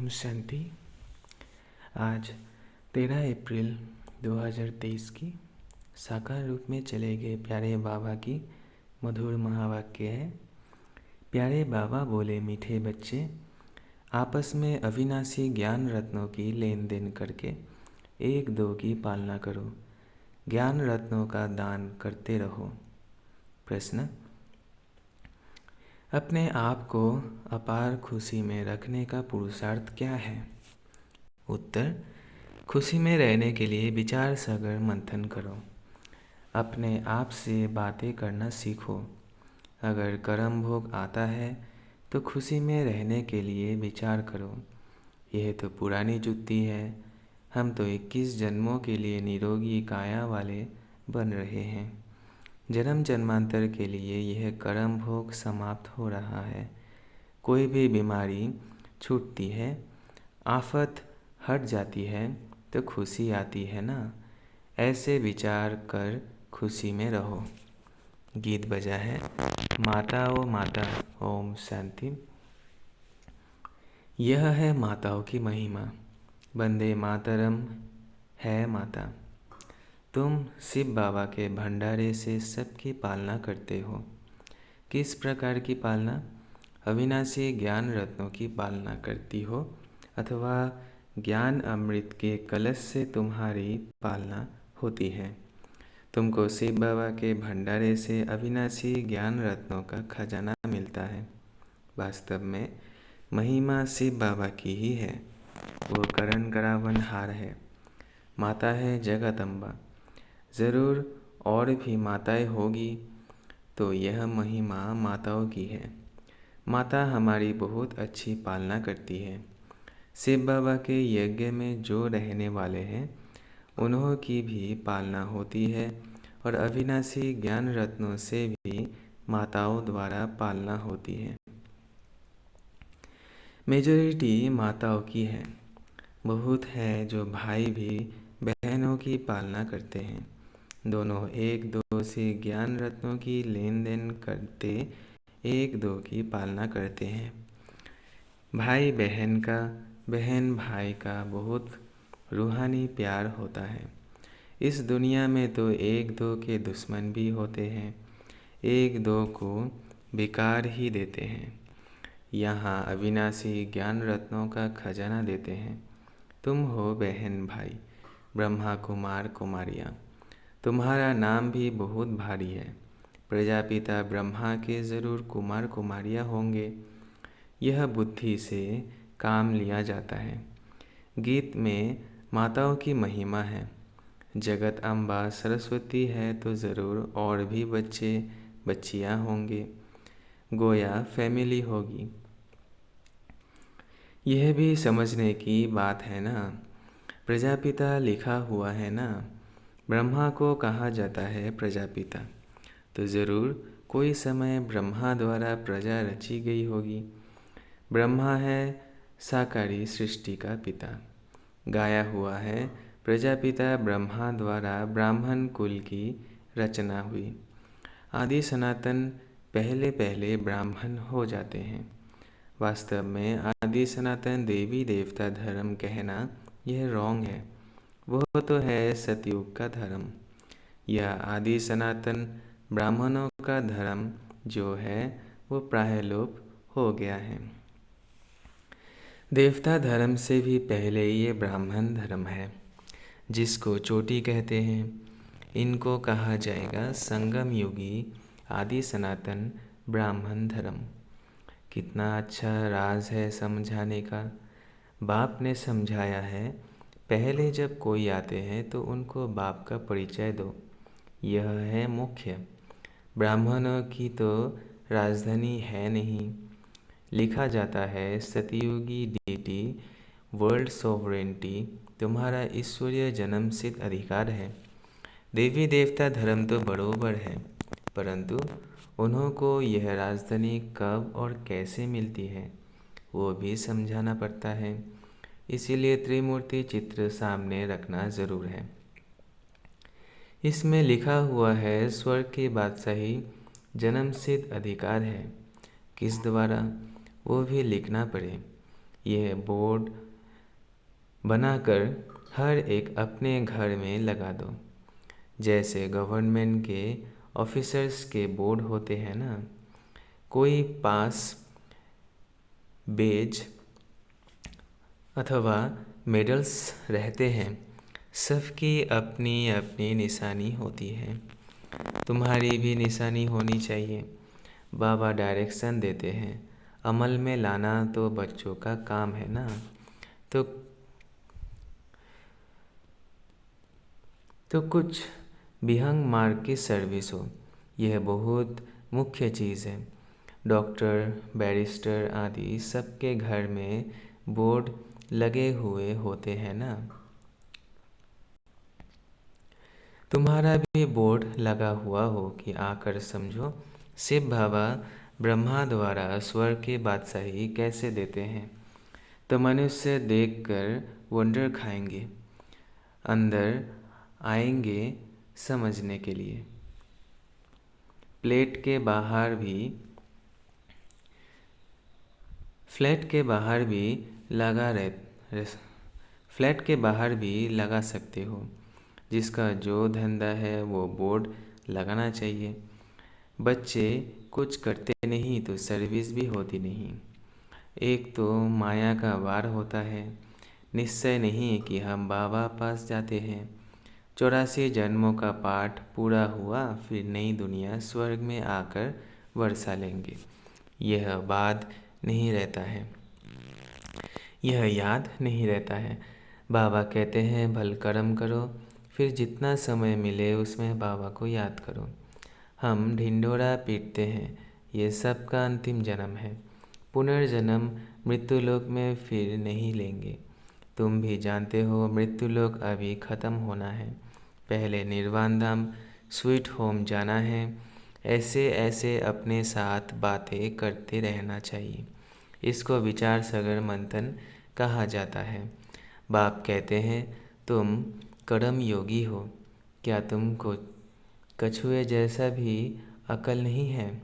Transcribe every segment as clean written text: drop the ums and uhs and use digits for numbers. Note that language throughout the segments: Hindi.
ओम शांति। आज 13 अप्रैल 2023 की साकार रूप में चले गए प्यारे बाबा की मधुर महावाक्य है। प्यारे बाबा बोले, मीठे बच्चे, आपस में अविनाशी ज्ञान रत्नों की लेन देन करके एक दो की पालना करो, ज्ञान रत्नों का दान करते रहो। प्रश्न: अपने आप को अपार खुशी में रखने का पुरुषार्थ क्या है? उत्तर: खुशी में रहने के लिए विचार सागर मंथन करो। अपने आप से बातें करना सीखो। अगर कर्म भोग आता है तो खुशी में रहने के लिए विचार करो, यह तो पुरानी जुत्ती है। हम तो 21 जन्मों के लिए निरोगी काया वाले बन रहे हैं। जन्म जन्मांतर के लिए यह कर्म भोग समाप्त हो रहा है। कोई भी बीमारी छूटती है, आफत हट जाती है तो खुशी आती है ना। ऐसे विचार कर खुशी में रहो। गीत बजा है माता ओ माता। ओम शांति। यह है माताओं की महिमा। वंदे मातरम है माता। तुम शिव बाबा के भंडारे से सबकी पालना करते हो। किस प्रकार की पालना? अविनाशी ज्ञान रत्नों की पालना करती हो अथवा ज्ञान अमृत के कलश से तुम्हारी पालना होती है। तुमको शिव बाबा के भंडारे से अविनाशी ज्ञान रत्नों का खजाना मिलता है। वास्तव में महिमा शिव बाबा की ही है। वो करण करावन हार है, माता है जगदम्बा। ज़रूर और भी माताएं होगी, तो यह महिमा माताओं की है। माता हमारी बहुत अच्छी पालना करती है। शिव बाबा के यज्ञ में जो रहने वाले हैं, उन्हों की भी पालना होती है और अविनाशी ज्ञान रत्नों से भी माताओं द्वारा पालना होती है। मेजॉरिटी माताओं की है। बहुत है जो भाई भी बहनों की पालना करते हैं। दोनों एक दो से ज्ञान रत्नों की लेन देन करते एक दो की पालना करते हैं। भाई बहन का, बहन भाई का बहुत रूहानी प्यार होता है। इस दुनिया में तो एक दो के दुश्मन भी होते हैं, एक दो को बेकार ही देते हैं। यहाँ अविनाशी ज्ञान रत्नों का खजाना देते हैं। तुम हो बहन भाई, ब्रह्मा कुमार कुमारियाँ। तुम्हारा नाम भी बहुत भारी है। प्रजापिता ब्रह्मा के ज़रूर कुमार कुमारियाँ होंगे। यह बुद्धि से काम लिया जाता है। गीत में माताओं की महिमा है। जगत अम्बा सरस्वती है तो ज़रूर और भी बच्चे बच्चियाँ होंगे, गोया फैमिली होगी। यह भी समझने की बात है ना। प्रजापिता लिखा हुआ है ना। ब्रह्मा को कहा जाता है प्रजापिता, तो ज़रूर कोई समय ब्रह्मा द्वारा प्रजा रची गई होगी। ब्रह्मा है साकारी सृष्टि का पिता। गाया हुआ है प्रजापिता ब्रह्मा द्वारा ब्राह्मण कुल की रचना हुई। आदि सनातन पहले पहले ब्राह्मण हो जाते हैं। वास्तव में आदि सनातन देवी देवता धर्म कहना यह रॉन्ग है। वह तो है सतयुग का धर्म। यह आदि सनातन ब्राह्मणों का धर्म जो है वो प्राय लोप हो गया है। देवता धर्म से भी पहले ये ब्राह्मण धर्म है, जिसको चोटी कहते हैं। इनको कहा जाएगा संगम युगी आदि सनातन ब्राह्मण धर्म। कितना अच्छा राज है समझाने का। बाप ने समझाया है, पहले जब कोई आते हैं तो उनको बाप का परिचय दो। यह है मुख्य। ब्राह्मणों की तो राजधानी है नहीं। लिखा जाता है सतयुगी डीटी वर्ल्ड सोवरेंटी तुम्हारा ईश्वरीय जन्म सिद्ध अधिकार है। देवी देवता धर्म तो बरोबर है, परंतु उन्हों को यह राजधानी कब और कैसे मिलती है वो भी समझाना पड़ता है। इसीलिए त्रिमूर्ति चित्र सामने रखना ज़रूर है। इसमें लिखा हुआ है स्वर्ग की बादशाही जन्म सिद्ध अधिकार है। किस द्वारा वो भी लिखना पड़े। यह बोर्ड बनाकर हर एक अपने घर में लगा दो। जैसे गवर्नमेंट के ऑफिसर्स के बोर्ड होते हैं ना, कोई पास बेज अथवा मेडल्स रहते हैं। सबकी अपनी अपनी निशानी होती है। तुम्हारी भी निशानी होनी चाहिए। बाबा डायरेक्शन देते हैं, अमल में लाना तो बच्चों का काम है ना। तो कुछ विहंग मार्ग की सर्विस हो, यह बहुत मुख्य चीज़ है। डॉक्टर, बैरिस्टर आदि सबके घर में बोर्ड लगे हुए होते हैं ना। तुम्हारा भी बोर्ड लगा हुआ हो कि आकर समझो शिव बाबा ब्रह्मा द्वारा स्वर्ग की बादशाही कैसे देते हैं। तो मनुष्य देखकर वंडर खाएंगे, अंदर आएंगे समझने के लिए। फ्लैट के बाहर भी लगा सकते हो। जिसका जो धंधा है वो बोर्ड लगाना चाहिए। बच्चे कुछ करते नहीं तो सर्विस भी होती नहीं। एक तो माया का वार होता है, निश्चय नहीं कि हम बाबा पास जाते हैं। 84 जन्मों का पाठ पूरा हुआ, फिर नई दुनिया स्वर्ग में आकर वर्षा लेंगे। यह याद नहीं रहता है। बाबा कहते हैं भल कर्म करो, फिर जितना समय मिले उसमें बाबा को याद करो। हम ढिंढोरा पीटते हैं, ये सबका अंतिम जन्म है। पुनर्जन्म मृत्युलोक में फिर नहीं लेंगे। तुम भी जानते हो मृत्युलोक अभी खत्म होना है। पहले निर्वाण धाम स्वीट होम जाना है। ऐसे ऐसे अपने साथ बातें करते रहना चाहिए। इसको विचार सागर मंथन कहा जाता है। बाप कहते हैं तुम कर्म योगी हो, क्या तुमको कछुए जैसा भी अकल नहीं है?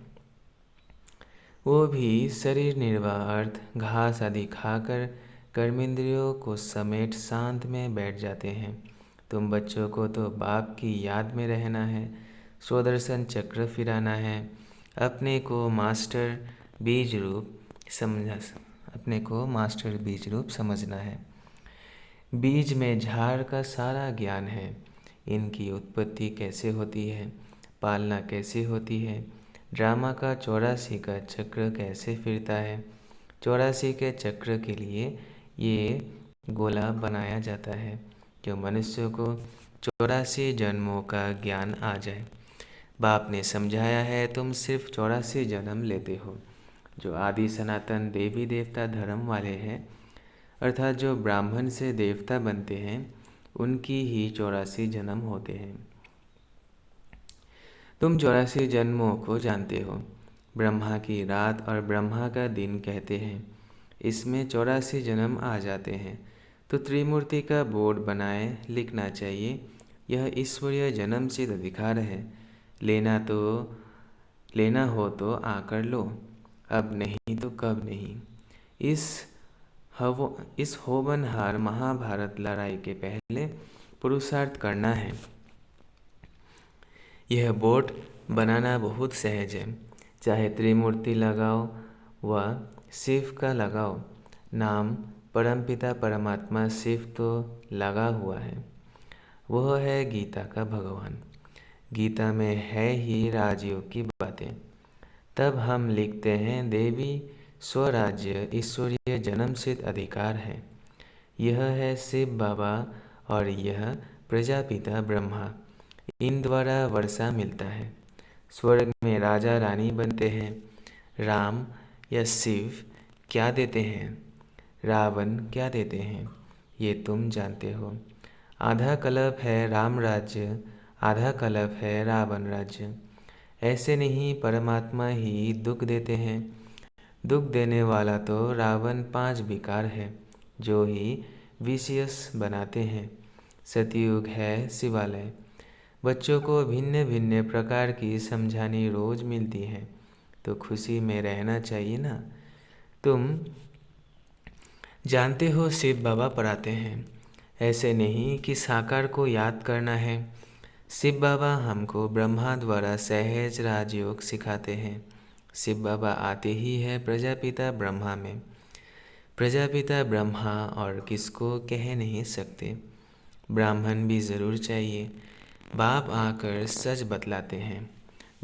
वो भी शरीर निर्वाह अर्थ घास आदि खाकर कर्मेंद्रियों को समेट शांत में बैठ जाते हैं। तुम बच्चों को तो बाप की याद में रहना है, स्वदर्शन चक्र फिराना है, अपने को मास्टर बीज रूप समझना है। बीज में झाड़ का सारा ज्ञान है। इनकी उत्पत्ति कैसे होती है, पालना कैसे होती है, ड्रामा का 84 का चक्र कैसे फिरता है। 84 के चक्र के लिए ये गोला बनाया जाता है कि मनुष्य को 84 जन्मों का ज्ञान आ जाए। बाप ने समझाया है तुम सिर्फ 84 जन्म लेते हो। जो आदि सनातन देवी देवता धर्म वाले हैं, अर्थात जो ब्राह्मण से देवता बनते हैं, उनकी ही 84 जन्म होते हैं। तुम 84 जन्मों को जानते हो। ब्रह्मा की रात और ब्रह्मा का दिन कहते हैं। इसमें 84 जन्म आ जाते हैं। तो त्रिमूर्ति का बोर्ड बनाए लिखना चाहिए, यह ईश्वरीय जन्म सिद्ध अधिकार है। लेना हो तो आकर लो, अब नहीं तो कब नहीं। इस होवनहार महाभारत लड़ाई के पहले पुरुषार्थ करना है। यह बोर्ड बनाना बहुत सहज है। चाहे त्रिमूर्ति लगाओ व शिव का लगाओ, नाम परमपिता परमात्मा शिव तो लगा हुआ है। वह है गीता का भगवान। गीता में है ही राजयोग की बातें। तब हम लिखते हैं देवी स्वराज्य ईश्वरीय जन्म सिद्ध अधिकार है। यह है शिव बाबा और यह प्रजापिता ब्रह्मा, इन द्वारा वर्षा मिलता है। स्वर्ग में राजा रानी बनते हैं। राम या शिव क्या देते हैं, रावण क्या देते हैं, ये तुम जानते हो। आधा कल्प है राम राज्य, आधा कल्प है रावण राज्य। ऐसे नहीं परमात्मा ही दुख देते हैं। दुख देने वाला तो रावण 5 विकार है, जो ही विशियस बनाते हैं। सतयुग है शिवालय। बच्चों को भिन्न भिन्न प्रकार की समझानी रोज मिलती है, तो खुशी में रहना चाहिए ना। तुम जानते हो शिव बाबा पढ़ाते हैं, ऐसे नहीं कि साकार को याद करना है। शिव बाबा हमको ब्रह्मा द्वारा सहज राजयोग सिखाते हैं। शिव बाबा आते ही है प्रजापिता ब्रह्मा में। प्रजापिता ब्रह्मा और किसको कह नहीं सकते। ब्राह्मण भी ज़रूर चाहिए। बाप आकर सच बतलाते हैं।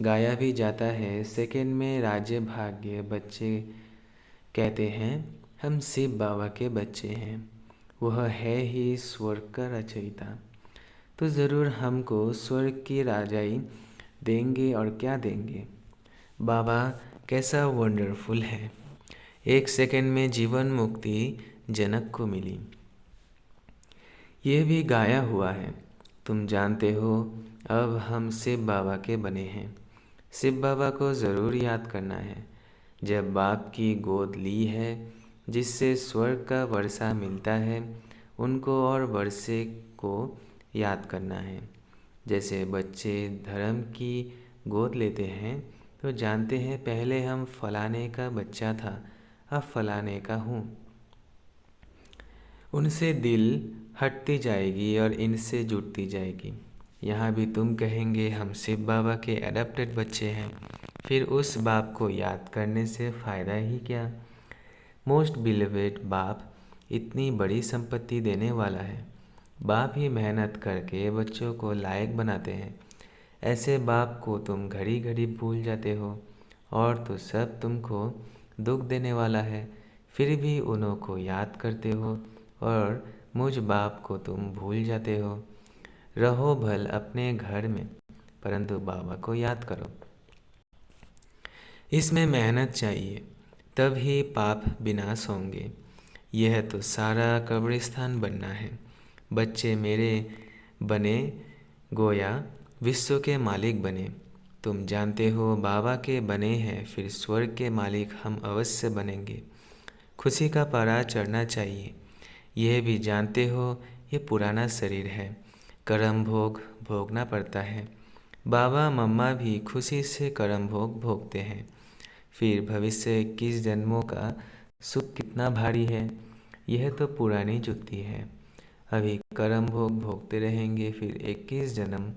गाया भी जाता है, सेकंड में राज्य भाग्य बच्चे कहते हैं हम शिव बाबा के बच्चे हैं। वह है ही स्वर्ग का रचयिता, तो ज़रूर हमको स्वर्ग की राजाई देंगे। और क्या देंगे। बाबा कैसा वंडरफुल है। 1 सेकंड में जीवन मुक्ति जनक को मिली। यह भी गाया हुआ है। तुम जानते हो अब हम शिव बाबा के बने हैं। शिव बाबा को ज़रूर याद करना है। जब बाप की गोद ली है, जिससे स्वर्ग का वर्षा मिलता है, उनको और वर्षे को याद करना है। जैसे बच्चे धर्म की गोद लेते हैं तो जानते हैं पहले हम फलाने का बच्चा था, अब फलाने का हूँ। उनसे दिल हटती जाएगी और इनसे जुड़ती जाएगी। यहाँ भी तुम कहेंगे हम शिव बाबा के एडप्टेड बच्चे हैं, फिर उस बाप को याद करने से फ़ायदा ही क्या। मोस्ट बिलीवेड बाप इतनी बड़ी संपत्ति देने वाला है। बाप ही मेहनत करके बच्चों को लायक बनाते हैं। ऐसे बाप को तुम घड़ी घड़ी भूल जाते हो। और तो सब तुमको दुख देने वाला है, फिर भी उन्हों को याद करते हो। और मुझ बाप को तुम भूल जाते हो। रहो भल अपने घर में, परंतु बाबा को याद करो। इसमें मेहनत चाहिए, तब ही पाप विनाश होंगे। यह तो सारा कब्रिस्तान बनना है। बच्चे मेरे बने, गोया विश्व के मालिक बने। तुम जानते हो बाबा के बने हैं, फिर स्वर्ग के मालिक हम अवश्य बनेंगे। खुशी का पारा चढ़ना चाहिए। यह भी जानते हो ये पुराना शरीर है, कर्म भोग भोगना पड़ता है। बाबा मम्मा भी खुशी से कर्म भोग भोगते हैं। फिर भविष्य 21 जन्मों का सुख कितना भारी है। यह तो पुरानी जुत्ती है। अभी कर्म भोग भोगते रहेंगे, फिर 21 जन्म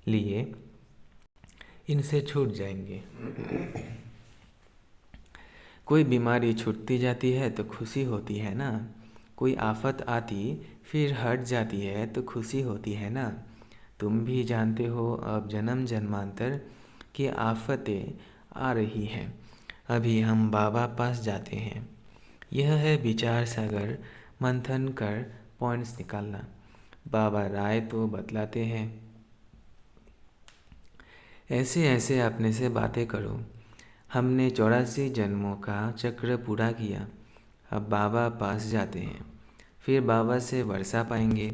लिए इनसे छूट जाएंगे। कोई बीमारी छूटती जाती है तो खुशी होती है ना। कोई आफत आती फिर हट जाती है तो खुशी होती है ना। तुम भी जानते हो अब जन्म जन्मांतर की आफतें आ रही हैं। अभी हम बाबा पास जाते हैं। यह है विचार सागर, मंथन कर पॉइंट्स निकालना। बाबा राय तो बतलाते हैं, ऐसे ऐसे अपने से बातें करो। हमने 84 जन्मों का चक्र पूरा किया, अब बाबा पास जाते हैं, फिर बाबा से वर्षा पाएंगे।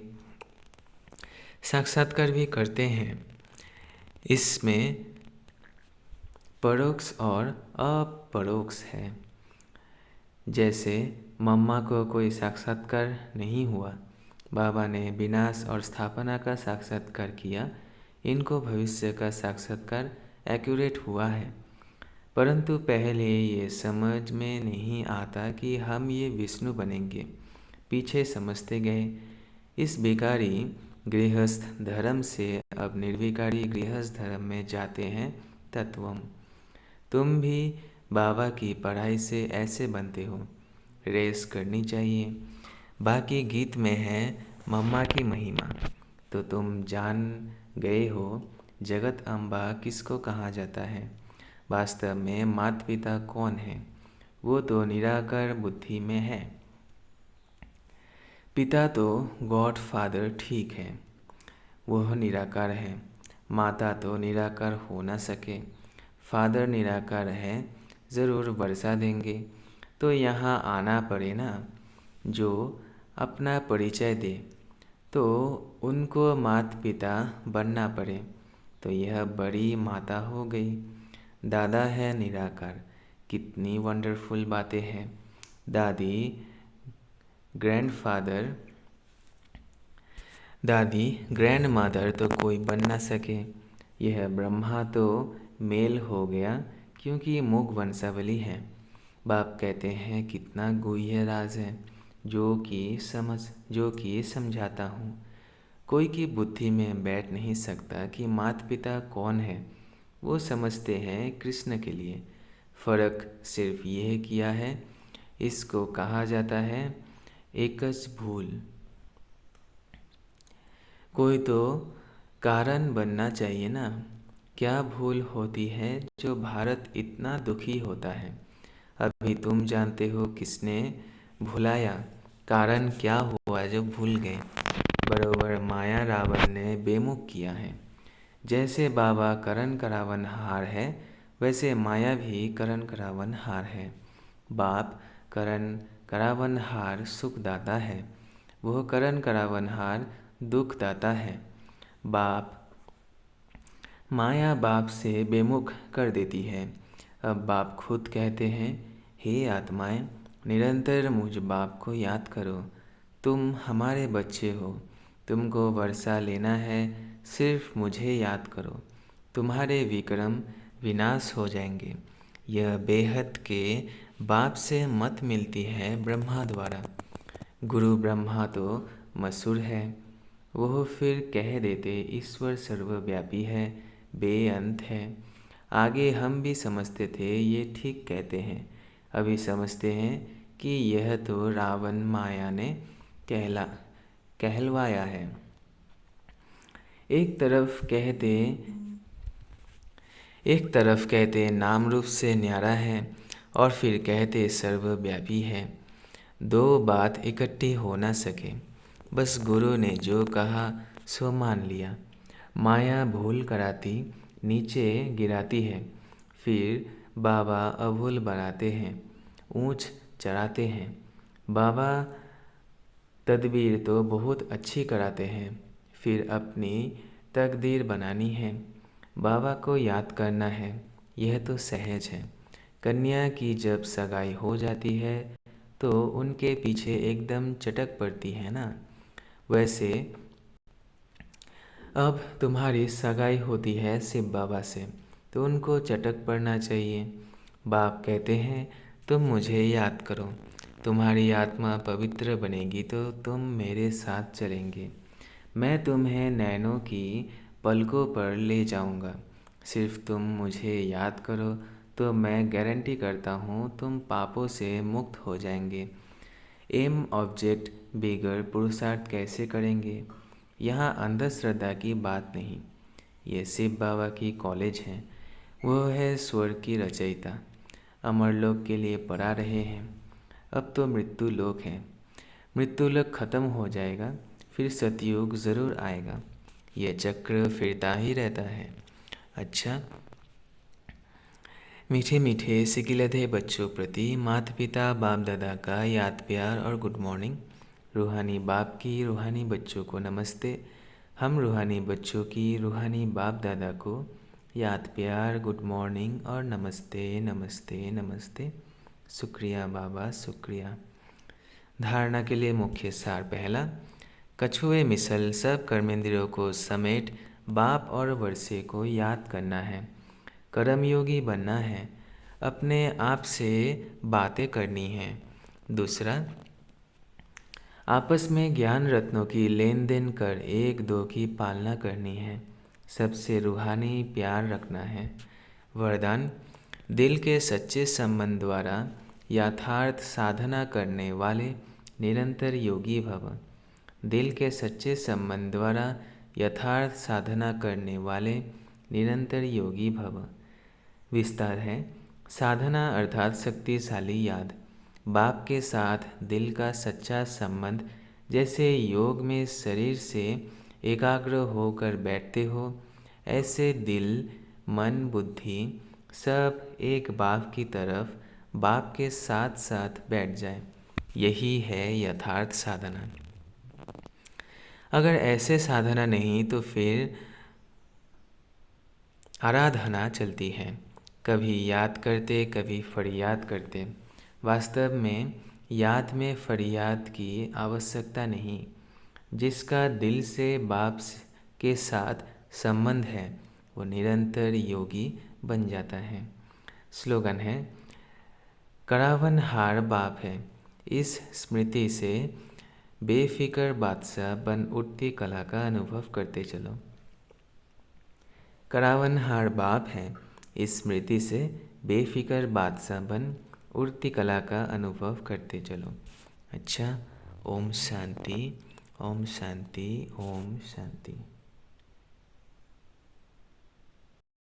साक्षात्कार भी करते हैं। इसमें परोक्ष और अपरोक्ष है। जैसे मम्मा को कोई साक्षात्कार नहीं हुआ, बाबा ने विनाश और स्थापना का साक्षात्कार किया। इनको भविष्य का साक्षात्कार एक्यूरेट हुआ है, परंतु पहले ये समझ में नहीं आता कि हम ये विष्णु बनेंगे। पीछे समझते गए। इस बेकारी गृहस्थ धर्म से अब निर्विकारी गृहस्थ धर्म में जाते हैं तत्वम। तुम भी बाबा की पढ़ाई से ऐसे बनते हो। रेस करनी चाहिए। बाकी गीत में है मम्मा की महिमा, तो तुम जान गए हो जगत अम्बा किसको कहा जाता है। वास्तव में माता पिता कौन है, वो तो निराकार बुद्धि में है। पिता तो गॉड फादर ठीक है, वह निराकार है। माता तो निराकार हो ना सके, फादर निराकार है, ज़रूर वर्षा देंगे। तो यहाँ आना पड़े ना, जो अपना परिचय दे, तो उनको माता पिता बनना पड़े। तो यह बड़ी माता हो गई। दादा है निराकार। कितनी वंडरफुल बातें हैं। दादी ग्रैंडफादर, दादी ग्रैंड मदर तो कोई बन ना सके। यह ब्रह्मा तो मेल हो गया, क्योंकि मुग वंशावली है। बाप कहते हैं कितना गुह्य राज है। जो कि समझाता हूँ। कोई की बुद्धि में बैठ नहीं सकता कि माता पिता कौन है। वो समझते हैं कृष्ण के लिए। फर्क सिर्फ यह किया है। इसको कहा जाता है एकच भूल। कोई तो कारण बनना चाहिए ना। क्या भूल होती है जो भारत इतना दुखी होता है? अभी तुम जानते हो किसने भुलाया? कारण क्या हुआ जो भूल गए? बरोबर माया रावण ने बेमुख किया है। जैसे बाबा करण करावन हार है, वैसे माया भी करण करावन हार है। बाप करण करावन हार सुखदाता है, वह करण करावन हार दुखदाता है। बाप माया बाप से बेमुख कर देती है। अब बाप खुद कहते हैं, हे आत्माएं, निरंतर मुझ बाप को याद करो। तुम हमारे बच्चे हो, तुमको वर्षा लेना है, सिर्फ मुझे याद करो। तुम्हारे विक्रम विनाश हो जाएंगे। यह बेहद के बाप से मत मिलती है ब्रह्मा द्वारा। गुरु ब्रह्मा तो मशहूर है। वह फिर कह देते ईश्वर सर्वव्यापी है, बेअंत है। आगे हम भी समझते थे ये ठीक कहते हैं। अभी समझते हैं कि यह तो रावण माया ने कहलवाया है। एक तरफ कहते नाम रूप से न्यारा है और फिर कहते सर्वव्यापी है। दो बात इकट्ठी हो ना सके। बस गुरु ने जो कहा सो मान लिया। माया भूल कराती नीचे गिराती है, फिर बाबा अभूल बनाते हैं, ऊंच चढ़ाते हैं। बाबा तदबीर तो बहुत अच्छी कराते हैं, फिर अपनी तकदीर बनानी है। बाबा को याद करना है, यह तो सहज है। कन्या की जब सगाई हो जाती है तो उनके पीछे एकदम चटक पड़ती है ना। वैसे अब तुम्हारी सगाई होती है शिव बाबा से, तो उनको चटक पड़ना चाहिए। बाप कहते हैं तुम मुझे याद करो, तुम्हारी आत्मा पवित्र बनेगी तो तुम मेरे साथ चलेंगे। मैं तुम्हें नैनों की पलकों पर ले जाऊंगा। सिर्फ तुम मुझे याद करो तो मैं गारंटी करता हूँ तुम पापों से मुक्त हो जाएंगे। एम ऑब्जेक्ट बिगर पुरुषार्थ कैसे करेंगे? यहाँ अंधश्रद्धा की बात नहीं। ये शिव बाबा की कॉलेज है। वह है स्वर्ग की रचयिता। अमरलोक के लिए पढ़ा रहे हैं। अब तो मृत्यु लोक है। मृत्यु लोक खत्म हो जाएगा, फिर सतयुग ज़रूर आएगा। यह चक्र फिरता ही रहता है। अच्छा, मीठे मीठे सिकिलधे बच्चों प्रति माता पिता बाप दादा का याद प्यार और गुड मॉर्निंग। रूहानी बाप की रूहानी बच्चों को नमस्ते। हम रूहानी बच्चों की रूहानी बाप दादा को याद प्यार गुड मॉर्निंग और नमस्ते नमस्ते नमस्ते। शुक्रिया बाबा, शुक्रिया। धारणा के लिए मुख्य सार पहला, कछुए मिसल सब कर्मेंद्रियों को समेट बाप और वर्षे को याद करना है। कर्मयोगी बनना है, अपने आप से बातें करनी है। दूसरा, आपस में ज्ञान रत्नों की लेन देन कर एक दो की पालना करनी है। सबसे रूहानी प्यार रखना है। वरदान, दिल के सच्चे संबंध द्वारा यथार्थ साधना करने वाले निरंतर योगी भव। दिल के सच्चे संबंध द्वारा यथार्थ साधना करने वाले निरंतर योगी भव। विस्तार है, साधना अर्थात शक्तिशाली याद। बाप के साथ दिल का सच्चा संबंध, जैसे योग में शरीर से एकाग्र होकर बैठते हो, ऐसे दिल मन बुद्धि सब एक बाप की तरफ बाप के साथ साथ बैठ जाए। यही है यथार्थ साधना। अगर ऐसे साधना नहीं तो फिर आराधना चलती है। कभी याद करते, कभी फरियाद करते। वास्तव में याद में फरियाद की आवश्यकता नहीं। जिसका दिल से बाप के साथ संबंध है, वो निरंतर योगी बन जाता है। स्लोगन है, करावन हार बाप है। इस स्मृति से बेफिक्र बादशाह बन उठती कला का अनुभव करते चलो। करावनहार बाप है, इस स्मृति से बेफिक्र बादशाह बन उठती कला का अनुभव करते चलो। अच्छा, ओम शांति, ओम शांति, ओम शांति।